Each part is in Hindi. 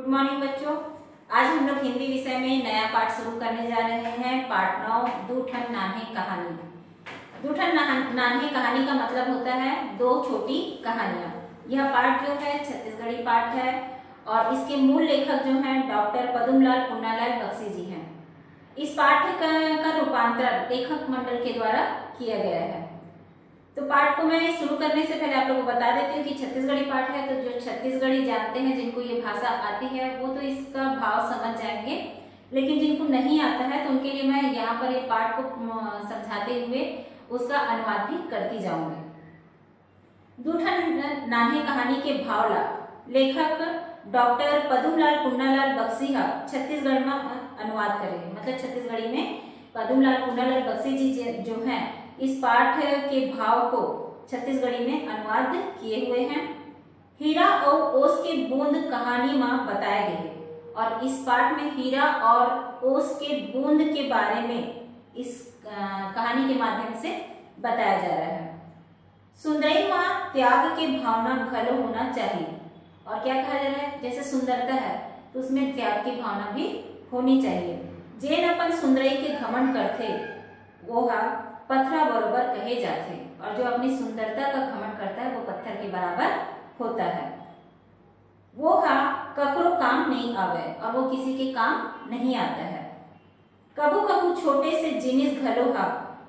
गुड मॉर्निंग बच्चों। आज हम लोग हिंदी विषय में नया पाठ शुरू करने जा रहे हैं। पाठ 9 दूठन नान्हे कहानी। दूठन नान्हे कहानी का मतलब होता है दो छोटी कहानियां। यह पाठ जो है छत्तीसगढ़ी पाठ है और इसके मूल लेखक जो हैं डॉक्टर पदुमलाल पुन्नालाल बख्शी जी हैं। इस पाठ का रूपांतरण लेखक मंडल के द्वारा किया गया है। तो पाठ को मैं शुरू करने से पहले आप लोगों को बता देती हूँ कि छत्तीसगढ़ी पाठ है, तो जो छत्तीसगढ़ी जानते हैं, जिनको ये भाषा आती है, वो तो इसका भाव समझ जाएंगे, लेकिन जिनको नहीं आता है तो उनके लिए मैं यहाँ पर ये पाठ को समझाते हुए उसका अनुवाद भी करती जाऊंगी। दूठन नान्हे कहानी के भावला लेखक डॉक्टर पदुमलाल पुन्नालाल बख्शी छत्तीसगढ़ में अनुवाद करेंगे। मतलब छत्तीसगढ़ी में पदुमलाल पुन्नालाल बख्शी जी जो हैं इस पाठ के भाव को छत्तीसगढ़ी में अनुवाद किए हुए हैं। हीरा और ओस के बूंद कहानी में बताए गए और इस पाठ में हीरा और ओस के बूंद के बारे में इस कहानी के माध्यम से बताया जा रहा है। सुंदरई माँ त्याग के भावना घलो होना चाहिए। और क्या कहा जा रहा है, जैसे सुंदरता है तो उसमें त्याग की भावना भी होनी चाहिए। जेन अपन सुंदरई के घमंड करते वो पत्थरा बरोबर कहे जाते, और जो अपनी सुंदरता का घमंड करता है वो पत्थर के बराबर होता है। वो ककरो काम नहीं आवे और वो किसी के काम नहीं आता है। कबू कबू छोटे से जिनिस घलो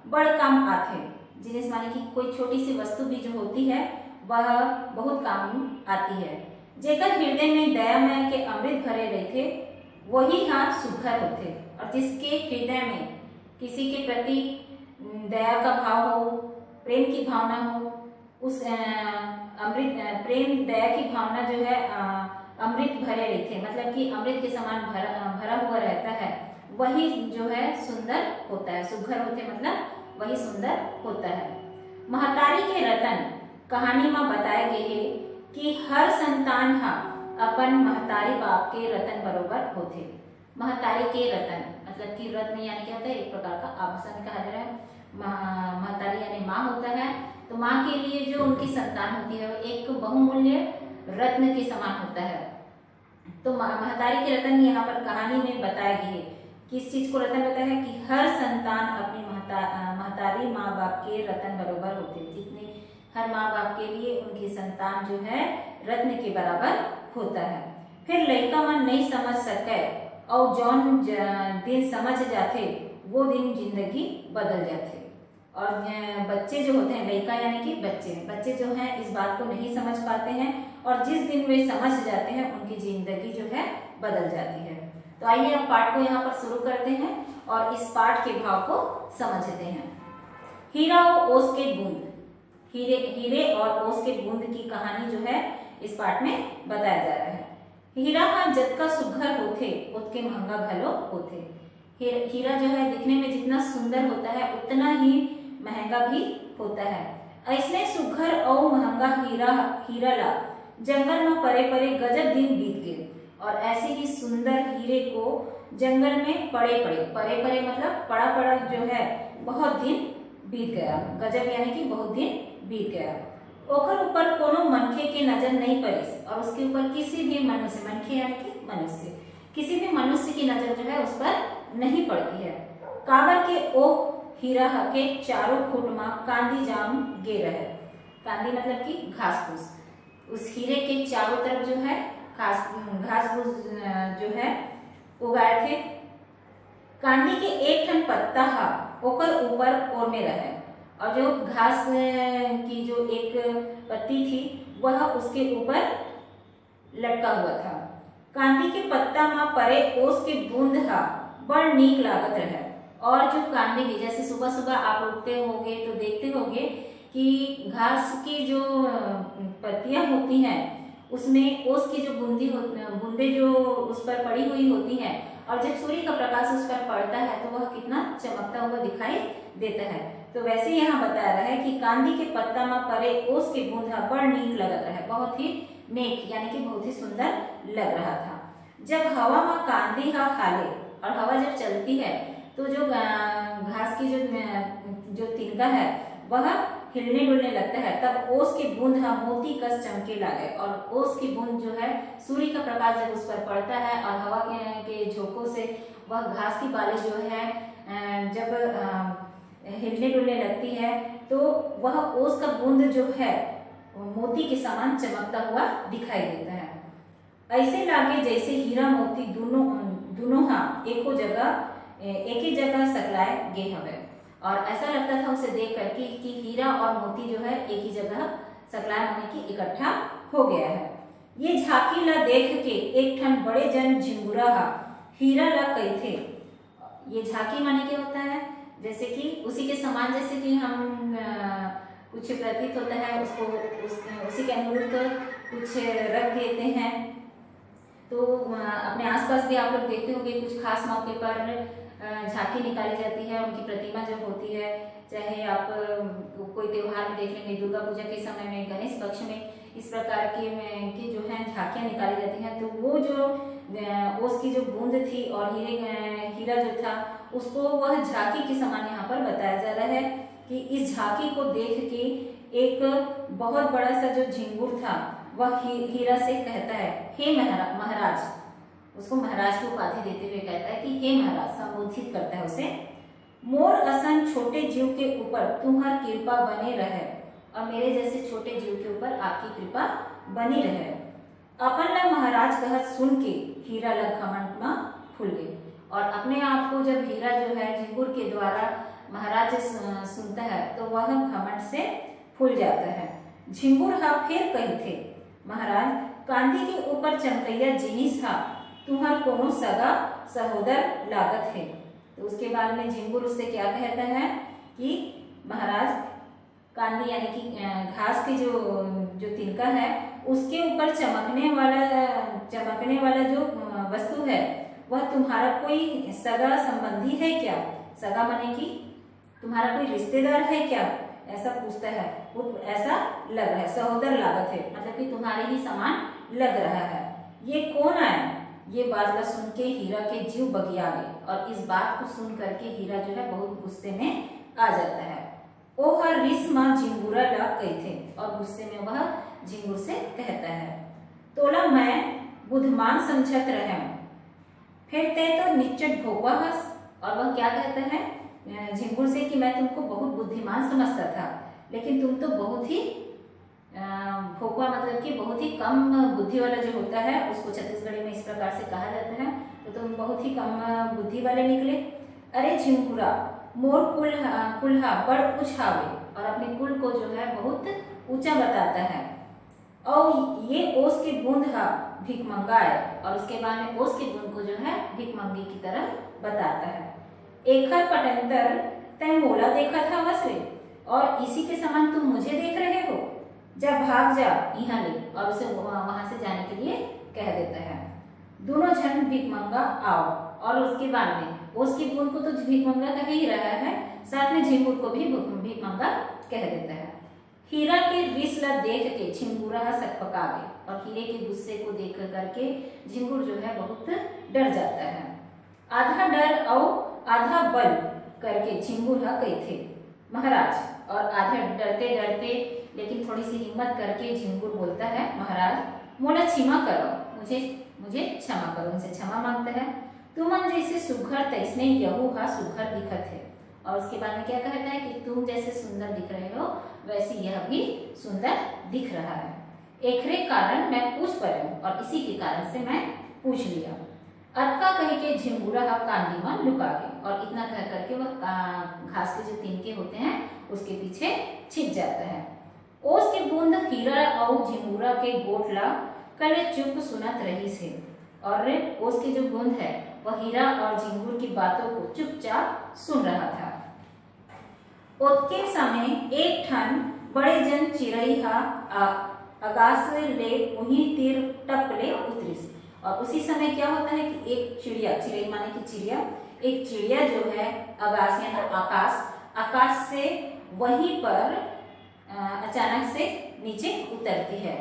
बड़ काम आते। जिनिस माने कि कोई छोटी सी वस्तु भी जो होती है वह बहुत काम आती है। जेकर हृदय में दया माया के अमृत भरे रहते वही सुघर होते। और जिसके हृदय में किसी के प्रति दया का भाव हो, प्रेम की भावना हो, उस प्रेम दया की भावना जो है अमृत भरे रहते, मतलब कि अमृत के समान भरा हुआ रहता है, वही जो है सुंदर होता है। सुघर होते मतलब वही सुंदर होता है। महतारी के रतन कहानी में बताए गए है कि हर संतान अपन महतारी बाप के रतन बरोबर होते। महतारी के रतन मतलब कि रत्न यानी क्या होता है, एक प्रकार का आभूषण कहा जा रहा है। महतारी यानी माँ होता है, तो माँ के लिए जो उनकी संतान होती है वो एक बहुमूल्य रत्न के समान होता है। तो महतारी के रतन यहाँ पर कहानी में बताया गया है। किस चीज को रतन बताया है कि हर संतान अपनी महतारी माँ बाप के रतन बरोबर होते। जितने हर माँ बाप के लिए उनकी संतान जो है रत्न के बराबर होता है। फिर लड़का मन नहीं समझ सके और जौन दिन समझ जाते वो दिन जिंदगी बदल जाते। और बच्चे जो होते हैं, लड़का यानी कि बच्चे जो हैं इस बात को नहीं समझ पाते हैं और जिस दिन वे समझ जाते हैं उनकी जिंदगी जो है बदल जाती है। तो आइए अब पाठ को यहाँ पर शुरू करते हैं और इस पाठ के भाव को समझते हैं। हीरा और ओस के बूंद। हीरे और ओस के बूंद की कहानी जो है इस पाठ में बताया जा रहा है। हीरा जतका सुघर होते उतके महंगा भलो होते। हीरा जो है दिखने में जितना सुंदर होता है उतना ही महंगा भी होता है। ऐसने सुघर और महंगा हीरा ला जंगल में परे परे गजब दिन बीत गए। और ऐसे ही सुंदर हीरे को जंगल में पड़े मतलब पड़ा जो है बहुत दिन बीत गया। गजब यानी कि बहुत दिन बीत गया। ओखर ऊपर कोनो मनखे के नजर नहीं पड़ी और उसके ऊपर किसी भी मनुष्य, मनखे यानी कि मनुष्य, किसी भी मनुष्य की नजर जो है उस पर नहीं पड़ती है। काबर के ओ हीरा के चारों खुट में कांदी जाम गे रहे। कांदी मतलब कि घास फूस। उस हीरे के चारों तरफ जो है घास फूस जो है उगाए थे। कांदी के एक ठन पत्ता ओकर ऊपर ओर में रहे और जो घास की जो एक पत्ती थी वह उसके ऊपर लटका हुआ था। कांदी के पत्ता में परे ओस के बूंद बड़ नीक लागत रहे। और जो कांदी की, जैसे सुबह सुबह आप उठते होगे तो देखते होगे कि घास की जो पत्तियां होती हैं उसमें ओस की जो बूंदे जो उस पर पड़ी हुई होती हैं और जब सूर्य का प्रकाश उस पर पड़ता है तो वह कितना चमकता हुआ दिखाई देता है। तो वैसे यहाँ बताया रहा है कि कांदी के पत्ता में परे ओस के बूंद बड़ नीक लगत रहे, बहुत ही नेक यानी कि बहुत ही सुंदर लग रहा था। जब हवा में कांदी हाले और हवा जब चलती है तो जो घास की जो तिनका है वह हिलने डुलने लगता है तब ओस की बूंद मोती कस चमके लगे। और ओस की बूंद जो है सूर्य का प्रकाश जब उस पर पड़ता है और हवा के झोंकों से वह घास की बालें जो है जब हिलने डुलने लगती है तो वह ओस का बूंद जो है मोती के समान चमकता हुआ दिखाई देता है। ऐसे लागे जैसे हीरा मोती दोनों एक ही जगह सकलाए गे हवे। और ऐसा लगता था उसे देख कर कि हीरा और मोती जो है एक ही जगह सकलाए होने की इकट्ठा हो गया है। ये झांकी ला देख के एक ठन बड़े जन झिंगुरा हीरा ला कही थे। ये झांकी माने क्या होता है, जैसे कि उसी के समान, जैसे कि हम कुछ प्रतीत होता है उसको उसी के अनुरूप कुछ रख देते हैं। तो अपने आसपास भी आप लोग देखते होंगे कुछ खास मौके पर झांकी निकाली जाती है, उनकी प्रतिमा जब होती है, चाहे आप कोई त्योहार में देख लेंगे, दुर्गा पूजा के समय में, गणेश पक्ष में इस प्रकार की जो है झांकियाँ निकाली जाती हैं। तो वो जो ओस की जो बूंद थी और हीरा जो था उसको वह झांकी के समान यहाँ पर बताया जा रहा है कि इस झांकी को देख के एक बहुत बड़ा सा जो झिंगुर था वह हीरा से कहता है, हे महाराज, उसको महाराज की उपाधि देते हुए कहता है कि हे महाराज, संबोधित करता है उसे, मोर असन छोटे जीव के ऊपर तुम्हार कृपा बने रहे और मेरे जैसे छोटे जीव के ऊपर आपकी कृपा बनी रहे। अपन ला महाराज कहत सुन के हीरा ला घमंड में फूल गई। और अपने आप को जब हीरा जो है झिंगुर के द्वारा महाराज सुनता है तो वह घमंड से फूल जाता है। झिंगुर फिर कही थे, महाराज, कांदी के ऊपर चमकैया जिनिस तुम्हार कोनो सगा सहोदर लागत है। तो उसके बाद में झिंगुर उससे क्या कहता है कि महाराज, कांदी यानी कि घास की जो तिनका है उसके ऊपर चमकने वाला जो वस्तु है वह तुम्हारा कोई सगा संबंधी है क्या? सगा माने कि तुम्हारा कोई रिश्तेदार है क्या, ऐसा पूछता है। वो ऐसा लग रहा है, सहोदर लागत है, मतलब कि तुम्हारे ही समान लग रहा है। ये कौन आया? ये बात ला सुन के हीरा के जीव बगिया गए और इस बात को सुन करके हीरा जो है बहुत गुस्से में आ जाता है। ओ हर रिस माँ झिंगुरा ला कही थे और गुस्से में वह झिंगुर से कहता है, तोला मैं बुद्धमान समझत रहे, फिर ते तो निश्चित भोपा हस। और वह क्या कहता है झिंगुर से कि मैं तुमको बहुत बुद्धिमान समझता था, लेकिन तुम तो बहुत ही भोपा मतलब कि बहुत ही कम बुद्धि वाला जो होता है, उसको छत्तीसगढ़ी में इस प्रकार से कहा जाता है, तो तुम बहुत ही कम बुद्धि वाले निकले। अरे झिंगुरा, मोर कुल्हा बड़ ऊंच हावे, और अपने कुल को जो है बहुत ऊंचा बताता है। और ये ओस की बूंद भीख मंगाए, और उसके बाद में ओस की बूंद को जो है भीख मंगी की तरह बताता है। एकर पटंतर तय मोला देखा था वसरे, और इसी के समान तुम मुझे देख रहे हो, जब भाग जा यहाँ ले। और उसे वहां से जाने के लिए कह देता है। दोनों जन भीख मंगा आओ, और उसके बाद में ओस की बूंद को तो भीख मंगा कह ही रहा है, साथ में झिंगुर को भी भीख मंगा कह देता है। हीरा के रिस ला देख के झिंगुरा सकपका गए, और हीरे के गुस्से को देख करके झिंगुर जो है बहुत डर जाता है। आधा डर और आधा बल करके झिंगुर कही थे, महाराज, और आधे डरते डरते लेकिन थोड़ी सी हिम्मत करके झिंगुर बोलता है, महाराज मोला क्षमा करो, मुझे क्षमा करो, उनसे क्षमा मांगता है। तुमन जैसे सुघर तैसने यहू सुघर दिखत है। और उसके बाद में क्या कहता है कि तुम जैसे सुंदर दिख रहे हो वैसे यह भी सुंदर दिख रहा है। एकरे कारण मैं पूछ पड़े हूँ, और इसी के कारण से मैं पूछ लिया। अटका कह के झिंगुरा कांदी में लुका गए, और इतना कह करके वह घास के जो तिनके होते हैं उसके पीछे छिप जाता है। ओस की बूंद हीरा और झिंगुरा के गोटला कले चुप सुनत रही से, और ओस की जो बूंद है वह हीरा और झिंगुर की बातों को चुपचाप सुन रहा था। ओतके समय एक ठन बड़े जन चिरई आकाश ले वही तीर टप ले उतरिस। और उसी समय क्या होता है कि एक चिड़िया, चिड़ई माने की चिड़िया, एक चिड़िया जो है आकाश या आकाश से वहीं पर अचानक से नीचे उतरती है।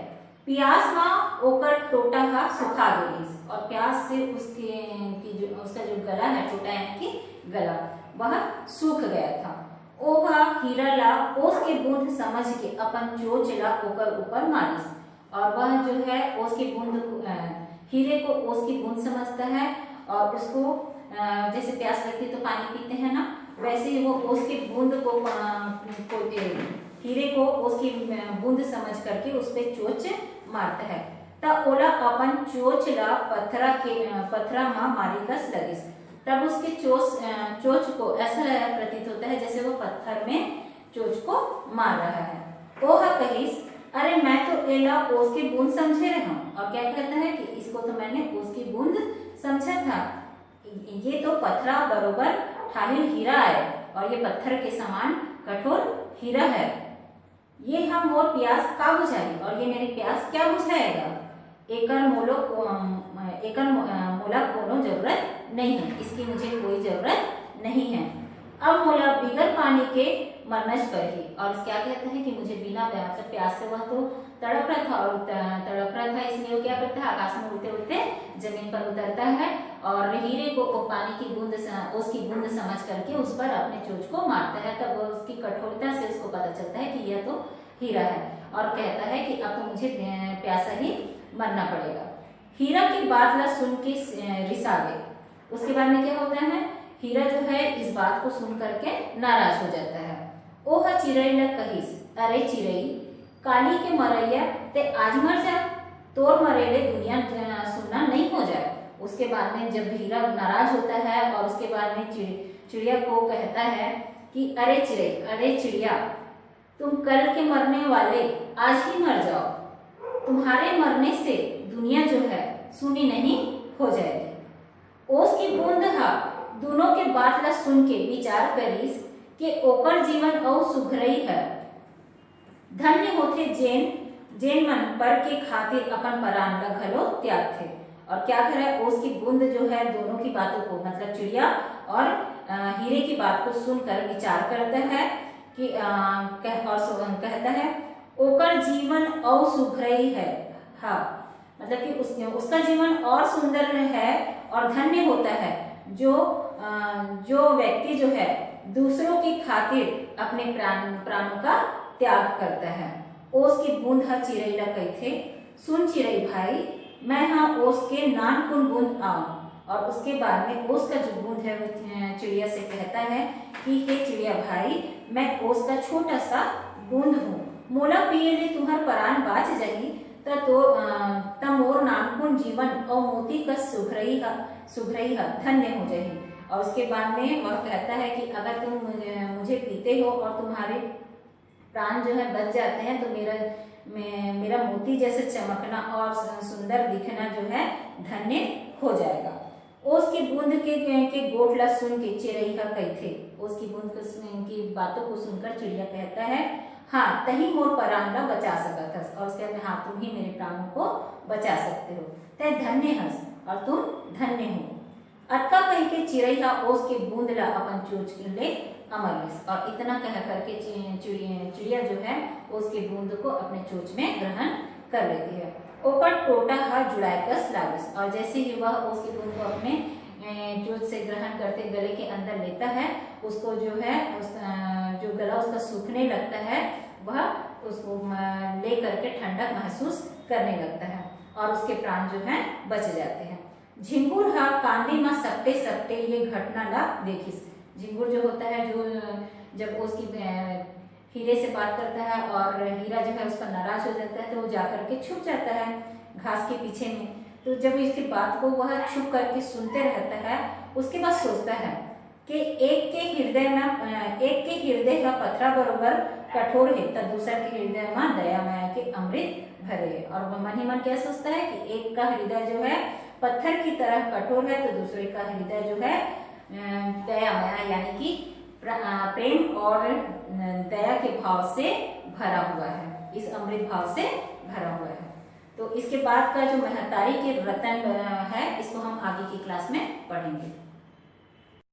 प्यास माँ ओकर टोटा सुखा गई, और प्यास से उसका जो गला है, टोटा यानी कि गला, वह सूख गया था। ओहा हीरा ला ओस के बूंद समझ के अपन चोच ला ओकर ऊपर मारिस। और वह जो है ओस की बूंद हीरे को ओस की बूंद समझता है और उसको जैसे प्यास लगती है तो पानी पीते हैं ना, वैसे ही वो ओस की बूंद को हीरे को ओस की बूंद समझ करके उस पे चोच मारता है। ता ओला अपन चोच ला पत्थरा मा मारी कस लगिस। तब उसके चोच को ऐसा प्रतीत होता है जैसे वो पत्थर में चोच को मार रहा है। ओहा कहिस, अरे मैं तो एला ओस की बूंद समझे रहा। और क्या कहता है कि इसको तो मैंने ओस की बूंद समझा था, ये तो पत्थरा बरोबर ठाहिल हीरा है और ये पत्थर के समान कठोर हीरा है। ये हम मोर प्यास का बुझाई, और ये मेरी प्यास क्या बुझाएगा। एकर मोला कोनो जरूरत नहीं है, इसकी मुझे कोई जरूरत नहीं है। अब मोला बिगर पानी के मरनच पर ही। और क्या कहते हैं कि मुझे बिना प्यास से, वह तो तड़प रहा था और तड़प रहा था, इसलिए वो क्या करता है आकाश में उड़ते उड़ते जमीन पर उतरता है और हीरे को पानी की बूंद उसकी बूंद समझ करके उस पर अपने चोंच को मारता है। तब उसकी कठोरता से उसको पता चलता है कि यह तो हीरा है और कहता है कि अब तो मुझे प्यासा ही मरना पड़ेगा। हीरा की बात ला सुन के रिसा गए। उसके बाद में क्या होता है, हीरा जो है इस बात को सुन करके नाराज हो जाता है। ओह चिड़ई ला कहिस, अरे चिड़ई काली के मरैया ते आज मर जा, तोर मरेले दुनिया सुनना नहीं हो जाए। उसके बाद में जब हीरा नाराज होता है और उसके बाद में चिड़िया को कहता है कि अरे चिड़ई, अरे चिड़िया, तुम कल के मरने वाले आज ही मर जाओ, तुम्हारे मरने से दुनिया जो है सुनी नहीं हो जाएगी। ओस की बूंद हा दोनों के बात ला सुन के विचार करीस कि ओकर जीवन औ सुघरई है। धन्य होते जेन मन पर के खातिर अपन परान ला घलो त्याग थे। और क्या करे, ओस की बूंद जो है दोनों की बातों को, मतलब चिड़िया और हीरे की बात को सुनकर विचार करता है कि कहता है ओकर जीवन औ सुघरई है। हाँ, मतलब कि उसका जीवन और सुंदर है और धन्य होता है जो व्यक्ति जो है दूसरों की खातिर अपने प्राणों का त्याग करता है। ओस की बूंद हा चिड़ई ला कहथे, सुन चिड़ई भाई, मैं हाँ ओस के नान कुन बूंद आऊं। और उसके बाद में ओस का जो बूंद है वो चिड़िया से कहता है कि हे चिड़िया भाई, मैं ओस का छोटा सा बूंद हूँ, मोला पिए ले तुहर परान बाच जाही त मोर नानकुन जीवन और मोती का सुघरई है धन्य हो जाही। और उसके बाद में वह कहता है कि अगर तुम मुझे पीते हो और तुम्हारे प्राण जो है बच जाते हैं तो मेरा मोती जैसे चमकना और सुंदर दिखना जो है धन्य हो जाएगा। ओस की बूंद के गोठला सुन के चिड़ई का कहथे, ओस की बूंद की बातों को सुनकर चिड़िया कहता है, हाँ तही मोर प्राण ला बचा सकत हस। और उसके बाद हाँ तुम ही मेरे प्राणों को बचा सकते हो, तय धन्य हस और तुम धन्य हो। अटका कह के चिड़ई हा ओस के बूंद ला अपन चोंच ले अमरलिस। और इतना कह करके चिड़िया जो है ओस के बूंद को अपने चोंच में ग्रहण कर लेती है। ओकर टोटा हा जुड़ाकस लागस। और जैसे ही वह ओस के बूंद को अपने चोंच से ग्रहण करते गले के अंदर लेता है, उसको जो है जो गला उसका सूखने लगता है, वह उसको ले करके ठंडक महसूस करने लगता है और उसके प्राण जो है बच जाते हैं। झिंगुर हा कांदी में सपटे सपटे ये घटना ला देखिस। झिंगुर जो होता है, जो जब उसकी हीरे से बात करता है और हीरा जो है उस पर नाराज हो जाता है तो वो जाकर के छुप जाता है घास के पीछे में। तो जब इसकी बात को वह छुप करके सुनते रहता है, उसके बाद सोचता है कि एक के हृदय का पत्थरा बरोबर कठोर है तो दूसरा के हृदय में दया माया के अमृत भरे है। और वह मन ही मन क्या सोचता है कि एक का हृदय जो है पत्थर की तरह कठोर है तो दूसरे का हृदय जो है दया माया यानी कि प्रेम और दया के भाव से भरा हुआ है, इस अमृत भाव से भरा हुआ है। तो इसके बाद का जो महतारी के रतन है, इसको हम आगे की क्लास में पढ़ेंगे।